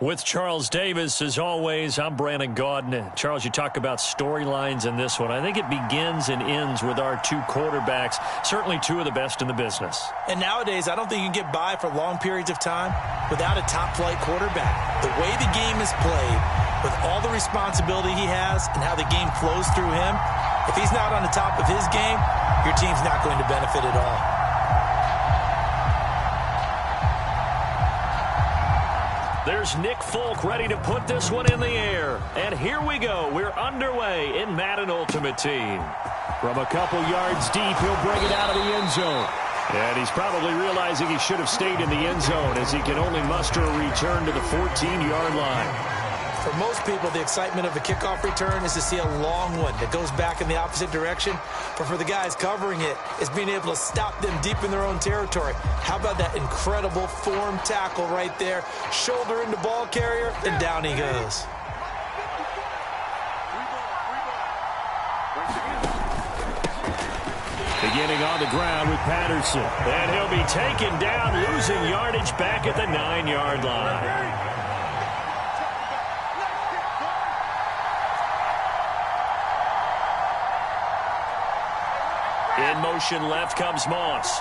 With Charles Davis, as always, I'm Brandon Gaudin. Charles, you talk about storylines in this one. I think it begins and ends with our two quarterbacks, certainly two of the best in the business. And nowadays, I don't think you can get by for long periods of time without a top-flight quarterback. The way the game is played, with all the responsibility he has and how the game flows through him, if he's not on the top of his game, your team's not going to benefit at all. There's Nick Folk ready to put this one in the air. And here we go. We're underway in Madden Ultimate Team. From a couple yards deep, he'll bring it out of the end zone. And he's probably realizing he should have stayed in the end zone as he can only muster a return to the 14-yard line. For most people, the excitement of a kickoff return is to see a long one that goes back in the opposite direction. But for the guys covering it, it's being able to stop them deep in their own territory. How about that incredible form tackle right there? Shoulder into ball carrier, and down he goes. Beginning on the ground with Patterson. And he'll be taken down, losing yardage back at the 9-yard line. In motion left comes Moss.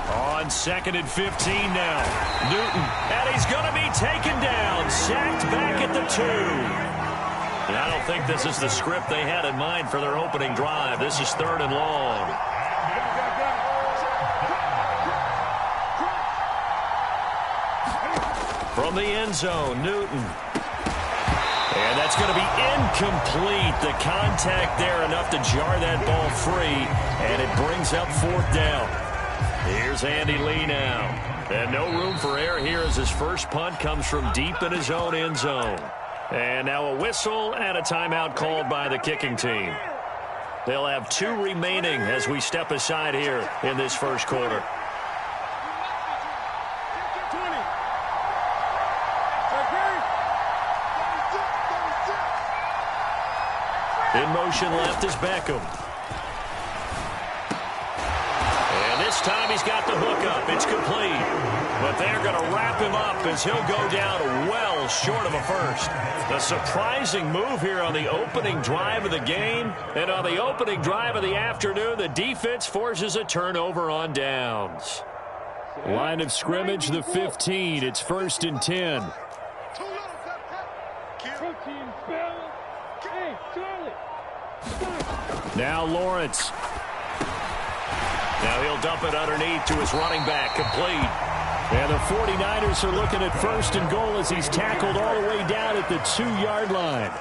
On 2nd and 15 now. Newton. And he's going to be taken down. Sacked back at the 2. And I don't think this is the script they had in mind for their opening drive. This is 3rd and long. From the end zone, Newton. And that's going to be incomplete. The contact there enough to jar that ball free. And it brings up 4th down. Here's Andy Lee now. And no room for error here as his first punt comes from deep in his own end zone. And now a whistle and a timeout called by the kicking team. They'll have 2 remaining as we step aside here in this first quarter. In motion left is Beckham. And this time he's got the hook up. It's complete. But they're going to wrap him up as he'll go down well short of a first. A surprising move here on the opening drive of the game. And on the opening drive of the afternoon, the defense forces a turnover on downs. Line of scrimmage, the 15. It's 1st and 10. Now Lawrence. Now he'll dump it underneath to his running back, complete. And the 49ers are looking at 1st and goal as he's tackled all the way down at the 2-yard line.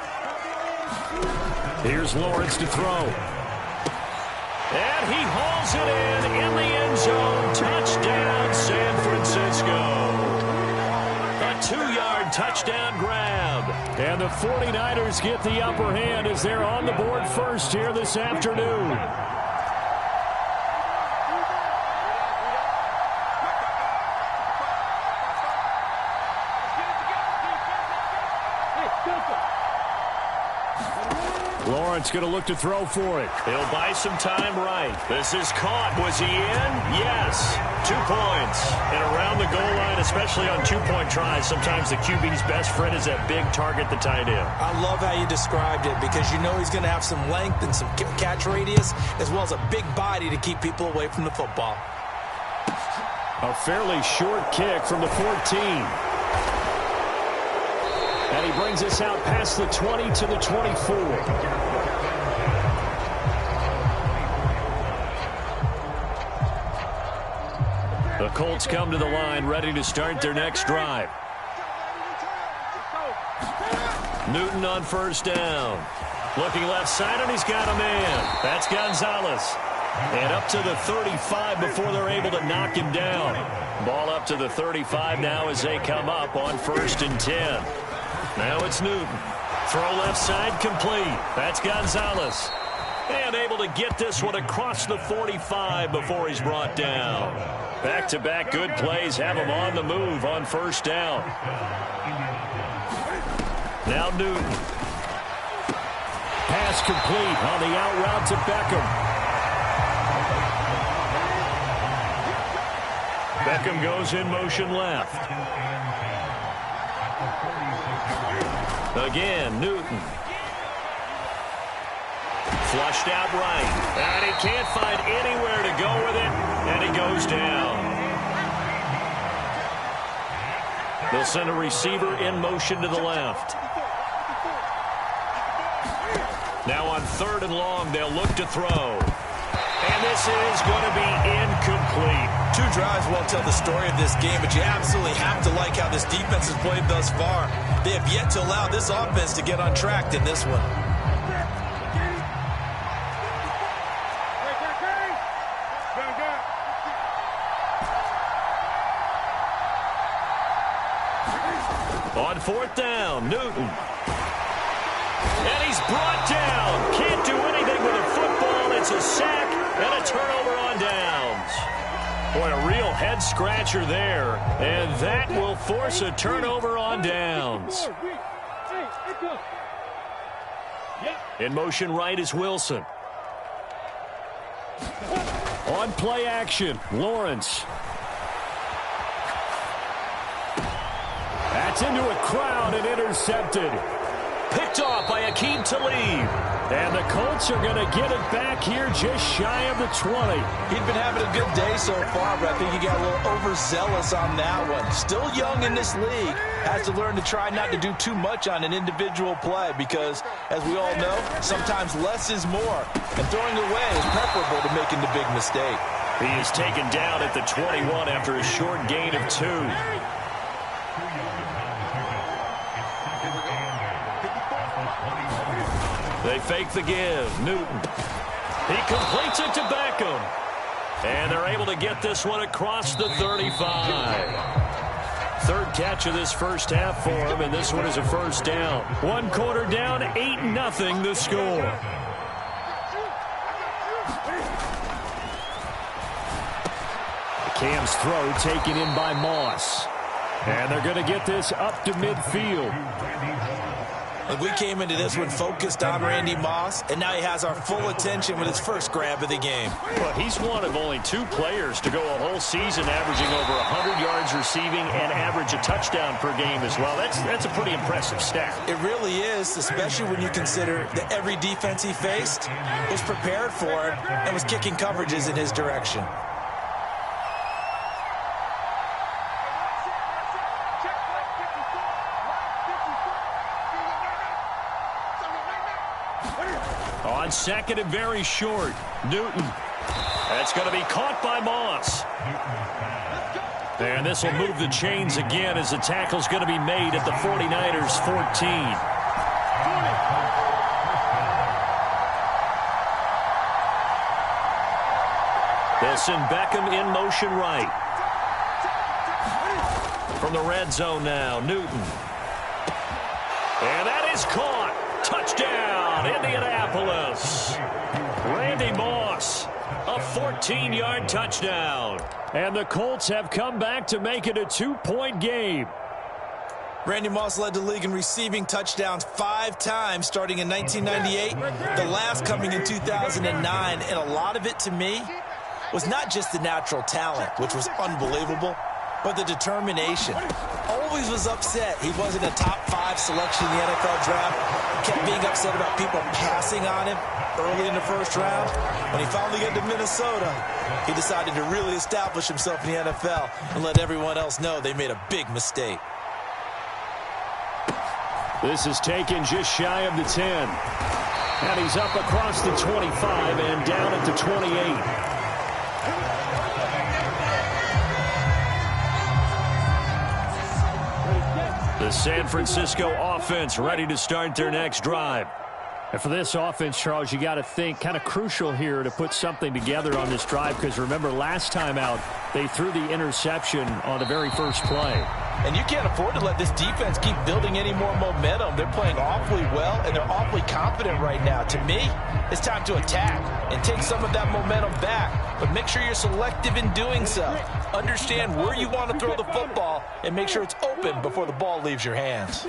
Here's Lawrence to throw. And he hauls it in the end zone. Touchdown, San Francisco. A 2-yard touchdown grab. And the 49ers get the upper hand as they're on the board first here this afternoon. Lawrence going to look to throw for it. He'll buy some time right. This is caught. Was he in? Yes. 2 points. And around the goal line, especially on 2-point tries, sometimes the QB's best friend is that big target, the tight end. I love how you described it because you know he's going to have some length and some catch radius as well as a big body to keep people away from the football. A fairly short kick from the 14. And he brings us out past the 20 to the 24. The Colts come to the line, ready to start their next drive. Newton on 1st down. Looking left side, and he's got a man. That's Gonzalez. And up to the 35 before they're able to knock him down. Ball up to the 35 now as they come up on 1st and 10. Now it's Newton. Throw left side, complete. That's Gonzalez. And able to get this one across the 45 before he's brought down. Back-to-back good plays have him on the move on 1st down. Now Newton. Pass complete on the out route to Beckham. Beckham goes in motion left. Again, Newton. Flushed out right. And he can't find anywhere to go with it. And he goes down. They'll send a receiver in motion to the left. Now on 3rd and long, they'll look to throw. And this is going to be incomplete. 2 drives won't tell the story of this game, but you absolutely have to like how this defense has played thus far. They have yet to allow this offense to get on track in this one. On 4th down, Newton. And he's brought down. Can't do anything with a football. It's a sack and a turnover on downs. Boy, a real head-scratcher there. And that will force a turnover on downs. In motion right is Wilson. On play action, Lawrence. That's into a crowd and intercepted. Picked off by Akeem Talib. And the Colts are going to get it back here just shy of the 20. He'd been having a good day so far, but I think he got a little overzealous on that one. Still young in this league. Has to learn to try not to do too much on an individual play because, as we all know, sometimes less is more. And throwing away is preferable to making the big mistake. He is taken down at the 21 after a short gain of 2. They fake the give. Newton. He completes it to Beckham. And they're able to get this one across the 35. 3rd catch of this first half for him, and this one is a first down. 1 quarter down, 8-0 the score. Cam's throw taken in by Moss. And they're going to get this up to midfield. We came into this one focused on Randy Moss, and now he has our full attention with his first grab of the game. Well, he's one of only 2 players to go a whole season averaging over 100 yards receiving and average a touchdown per game as well. That's a pretty impressive stat. It really is, especially when you consider that every defense he faced was prepared for him and was kicking coverages in his direction. On 2nd and very short, Newton. That's going to be caught by Moss. And this will move the chains again as the tackle's going to be made at the 49ers 14. They'll send Beckham in motion right. From the red zone now, Newton. And that is caught. Touchdown, Indianapolis. Randy Moss, a 14-yard touchdown. And the Colts have come back to make it a 2-point game. Randy Moss led the league in receiving touchdowns 5 times starting in 1998, the last coming in 2009. And a lot of it, to me, was not just the natural talent, which was unbelievable, but the determination. Always was upset he wasn't a top 5 selection in the NFL draft. Kept being upset about people passing on him early in the first round. When he finally got to Minnesota, he decided to really establish himself in the NFL and let everyone else know they made a big mistake. This is taken just shy of the 10. And he's up across the 25 and down at the 28. The San Francisco offense ready to start their next drive. And for this offense, Charles, you got to think kind of crucial here to put something together on this drive because remember last time out they threw the interception on the very first play. And you can't afford to let this defense keep building any more momentum. They're playing awfully well, and they're awfully confident right now. To me, it's time to attack and take some of that momentum back. But make sure you're selective in doing so. Understand where you want to throw the football and make sure it's open before the ball leaves your hands.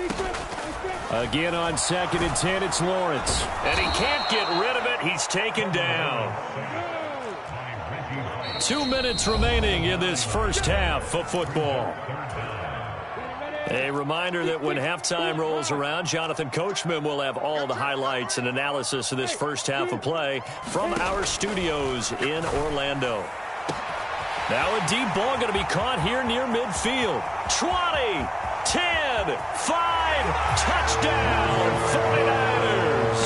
Again on 2nd and 10, it's Lawrence. And he can't get rid of it. He's taken down. 2 minutes remaining in this first half of football. A reminder that when halftime rolls around, Jonathan Coachman will have all the highlights and analysis of this first half of play from our studios in Orlando. Now a deep ball going to be caught here near midfield. 20, 10, 5, touchdown, 49ers.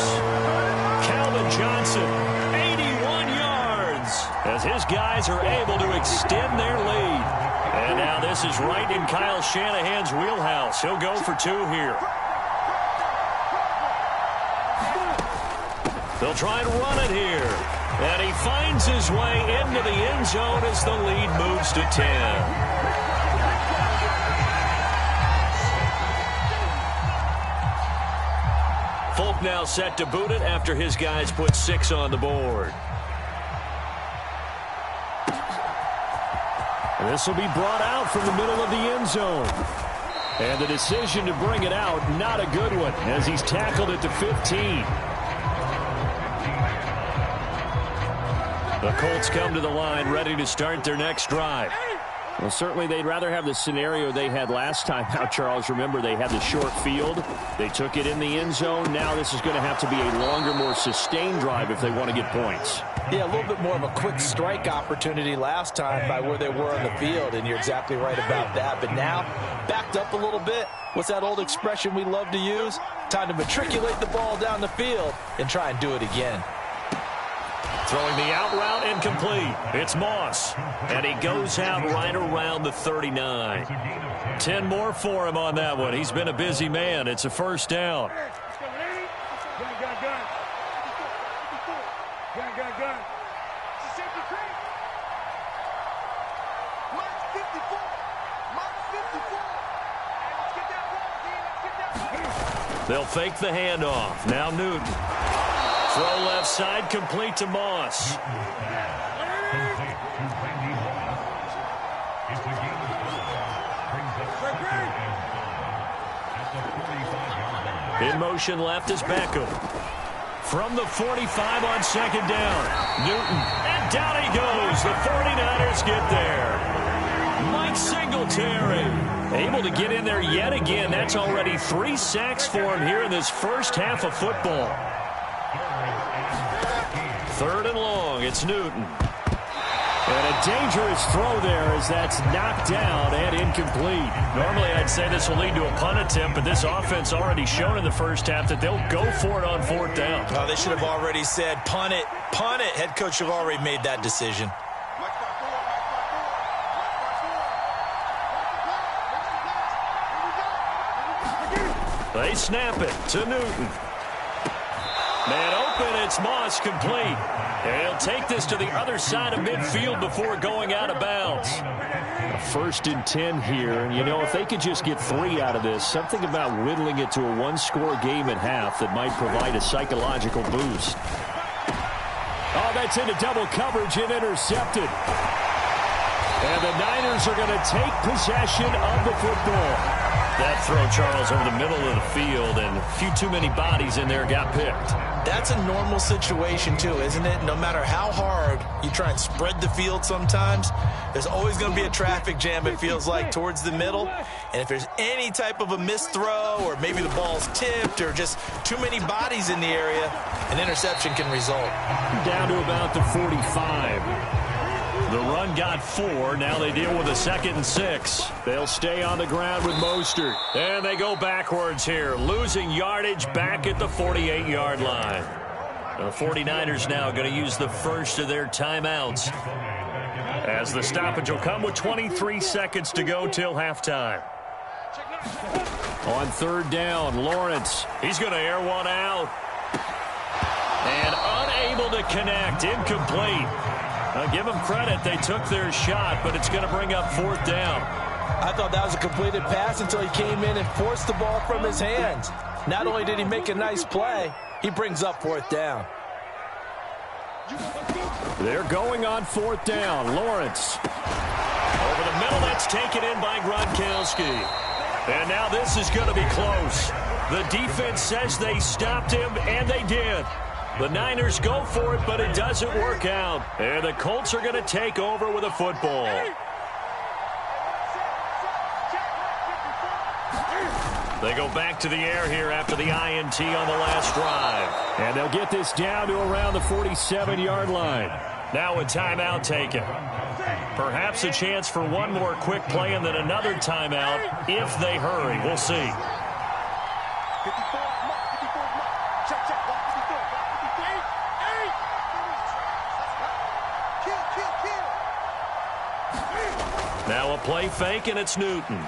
Calvin Johnson, 81 yards, as his guys are able to extend their lead. And now this is right in Kyle Shanahan's wheelhouse. He'll go for 2 here. They'll try and run it here. And he finds his way into the end zone as the lead moves to 10. Folk now set to boot it after his guys put 6 on the board. This will be brought out from the middle of the end zone. And the decision to bring it out, not a good one, as he's tackled at the 15. The Colts come to the line, ready to start their next drive. Well, certainly they'd rather have the scenario they had last time out, Charles. Remember, they had the short field. They took it in the end zone. Now this is going to have to be a longer, more sustained drive if they want to get points. Yeah, a little bit more of a quick strike opportunity last time by where they were on the field, and you're exactly right about that. But now, backed up a little bit. What's that old expression we love to use? Time to matriculate the ball down the field and try and do it again. Throwing the out route incomplete. It's Moss. And he goes out right around the 39. 10 more for him on that one. He's been a busy man. It's a first down. They'll fake the handoff. Now Newton. Throw left side, complete to Moss. In motion left is Beckham. From the 45 on second down. Newton. And down he goes. The 49ers get there. Mike Singletary able to get in there yet again. That's already 3 sacks for him here in this first half of football. 3rd and long. It's Newton. And a dangerous throw there as that's knocked down and incomplete. Normally I'd say this will lead to a punt attempt, but this offense already shown in the first half that they'll go for it on 4th down. Oh, they should have already said punt it, punt it. Head coach should have already made that decision. They snap it to Newton. Man open, it's Moss, complete. And he'll take this to the other side of midfield before going out of bounds. 1st and 10 here, and you know, if they could just get 3 out of this, something about whittling it to a 1-score game at half that might provide a psychological boost. Oh, that's into double coverage and intercepted. And the Niners are going to take possession of the football. That throw, Charles, over the middle of the field, and a few too many bodies in there got picked. That's a normal situation, too, isn't it? No matter how hard you try and spread the field sometimes, there's always going to be a traffic jam, it feels like, towards the middle. And if there's any type of a missed throw, or maybe the ball's tipped, or just too many bodies in the area, an interception can result. Down to about the 45. The run got 4. Now they deal with a 2nd and 6. They'll stay on the ground with Mostert. And they go backwards here, losing yardage back at the 48-yard line. The 49ers now going to use the first of their timeouts, as the stoppage will come with 23 seconds to go till halftime. On 3rd down, Lawrence. He's going to air one out. And unable to connect, incomplete. Give them credit. They took their shot, but it's going to bring up 4th down. I thought that was a completed pass until he came in and forced the ball from his hands. Not only did he make a nice play, he brings up 4th down. They're going on 4th down. Lawrence. Over the middle, that's taken in by Gronkowski. And now this is going to be close. The defense says they stopped him, and they did. The Niners go for it, but it doesn't work out. And the Colts are going to take over with a football. They go back to the air here after the INT on the last drive. And they'll get this down to around the 47-yard line. Now a timeout taken. Perhaps a chance for one more quick play and then another timeout if they hurry. We'll see. Now a play fake, and it's Newton.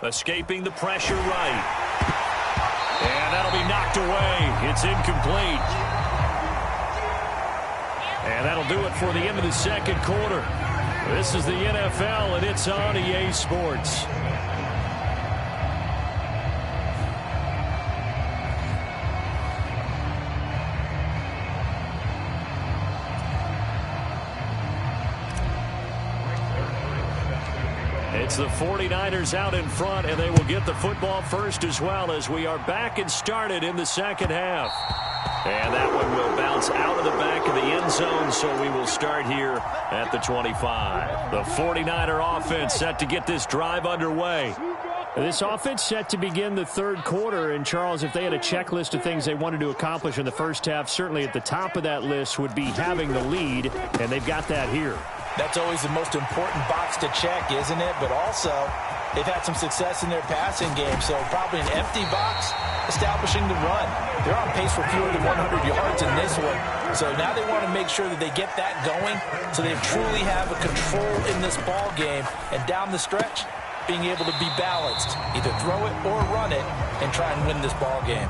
Escaping the pressure right. And that'll be knocked away. It's incomplete. And that'll do it for the end of the second quarter. This is the NFL, and it's on EA Sports. It's the 49ers out in front, and they will get the football first as well as we are back and started in the second half. And that one will bounce out of the back of the end zone, so we will start here at the 25. The 49er offense set to get this drive underway. This offense set to begin the third quarter, and Charles, if they had a checklist of things they wanted to accomplish in the first half, certainly at the top of that list would be having the lead, and they've got that here. That's always the most important box to check, isn't it? But also, they've had some success in their passing game, so probably an empty box establishing the run. They're on pace for fewer than 100 yards in this one, so now they want to make sure that they get that going so they truly have a control in this ball game, and down the stretch, being able to be balanced, either throw it or run it, and try and win this ball game.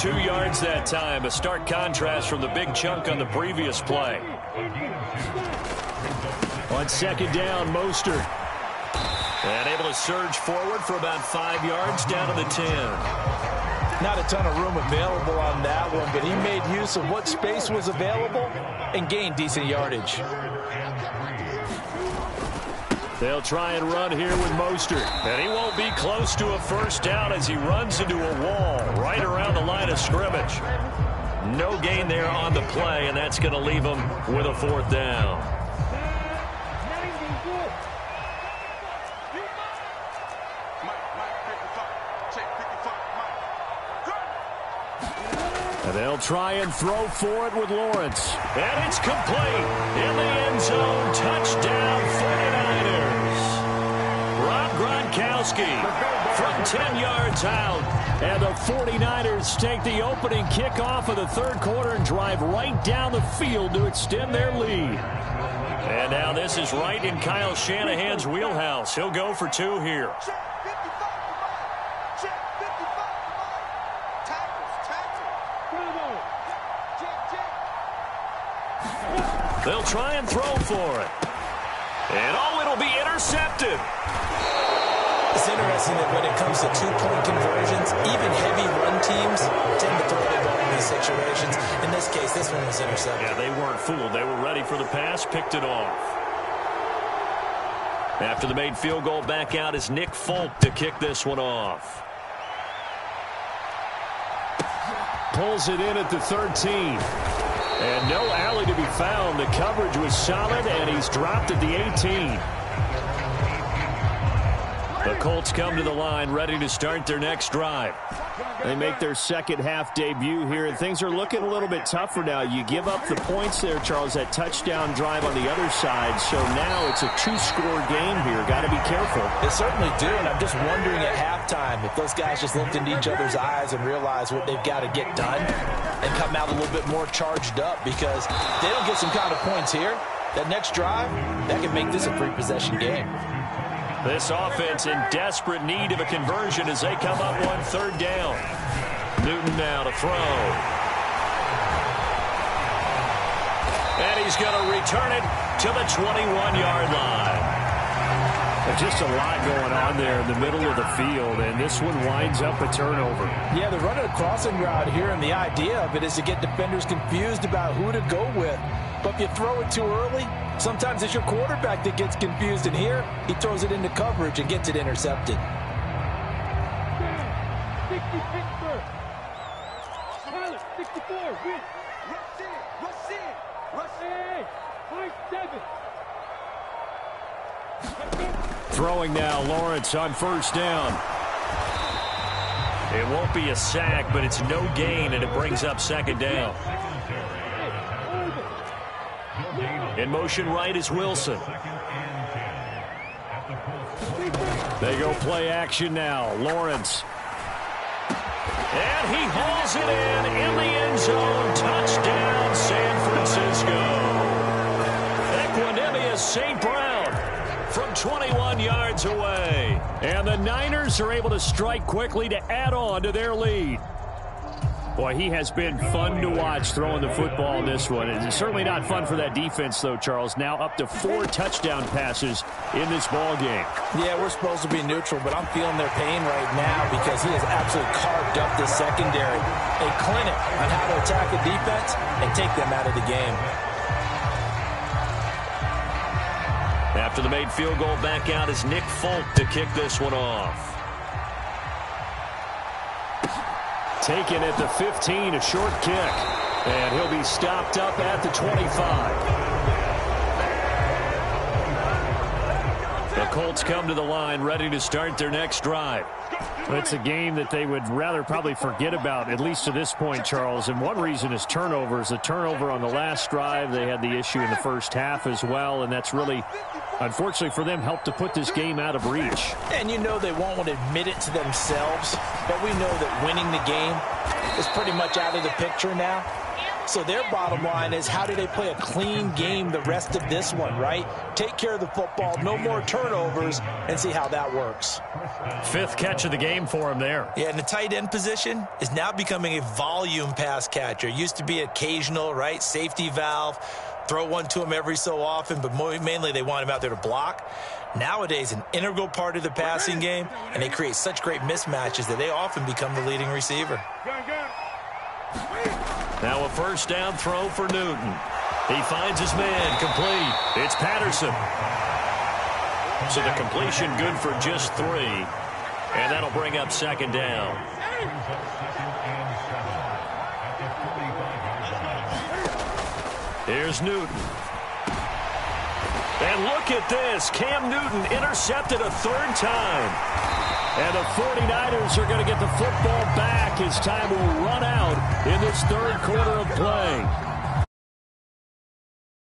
2 yards that time, a stark contrast from the big chunk on the previous play. On second down, Mostert. And able to surge forward for about 5 yards down to the 10. Not a ton of room available on that one, but he made use of what space was available and gained decent yardage. They'll try and run here with Mostert. And he won't be close to a first down as he runs into a wall right around the line of scrimmage. No gain there on the play, and that's going to leave him with a fourth down. And they'll try and throw for it with Lawrence. And it's complete. In the end zone, touchdown 49ers. Rob Gronkowski from 10 yards out. And the 49ers take the opening kickoff of the third quarter and drive right down the field to extend their lead. And now this is right in Kyle Shanahan's wheelhouse. He'll go for 2 here. They'll try and throw for it. And it'll be intercepted. It's interesting that when it comes to two-point conversions, even heavy run teams tend to throw the ball in these situations. In this case, this one was intercepted. Yeah, they weren't fooled. They were ready for the pass, picked it off. After the made field goal, back out is Nick Folk to kick this one off. Pulls it in at the 13. And no alley to be found. The coverage was solid, and he's dropped at the 18. The Colts come to the line, ready to start their next drive. They make their second half debut here, and things are looking a little bit tougher now. You give up the points there, Charles, that touchdown drive on the other side. So now it's a 2-score game here. Got to be careful. They certainly do, and I'm just wondering at halftime if those guys just looked into each other's eyes and realized what they've got to get done and come out a little bit more charged up, because they don't get some kind of points here. That next drive, that can make this a 3-possession game. This offense in desperate need of a conversion as they come up on third down. Newton now to throw. And he's going to return it to the 21-yard line. Just a lot going on there in the middle of the field, and this one winds up a turnover. Yeah, they're running a crossing route here, and the idea of it is to get defenders confused about who to go with. But if you throw it too early, sometimes it's your quarterback that gets confused, and here he throws it into coverage and gets it intercepted. 64, win. Rush in, rush in, rush in. 5-7. Throwing now, Lawrence on first down. It won't be a sack, but it's no gain, and it brings up second down. In motion right is Wilson. They go play action now. Lawrence. And he hauls it in the end zone. Touchdown, San Francisco. Equanimous St. Brown from 21 yards away. And the Niners are able to strike quickly to add on to their lead. Boy, he has been fun to watch throwing the football in this one. It's certainly not fun for that defense, though, Charles. Now up to 4 touchdown passes in this ball game. Yeah, we're supposed to be neutral, but I'm feeling their pain right now because he has absolutely carved up the secondary. A clinic on how to attack a defense and take them out of the game. After the made field goal, back out is Nick Folk to kick this one off. Taken at the 15, a short kick. And he'll be stopped up at the 25. The Colts come to the line, ready to start their next drive. It's a game that they would rather probably forget about, at least to this point, Charles. And one reason is turnovers. The turnover on the last drive, they had the issue in the first half as well. And that's really, unfortunately for them, helped to put this game out of reach. And you know they won't want to admit it to themselves, but we know that winning the game is pretty much out of the picture now. So their bottom line is, how do they play a clean game the rest of this one, right? Take care of the football, no more turnovers, and see how that works. 5th catch of the game for him there. Yeah, and the tight end position is now becoming a volume pass catcher. Used to be occasional, right? Safety valve. Throw one to him every so often, but mainly they want him out there to block. Nowadays, an integral part of the passing game, and they create such great mismatches that they often become the leading receiver. Now a first down throw for Newton. He finds his man, complete. It's Patterson. So the completion good for just 3. And that'll bring up second down. Here's Newton. And look at this. Cam Newton intercepted a 3rd time. And the 49ers are going to get the football back as time will run out in this 3rd quarter of play.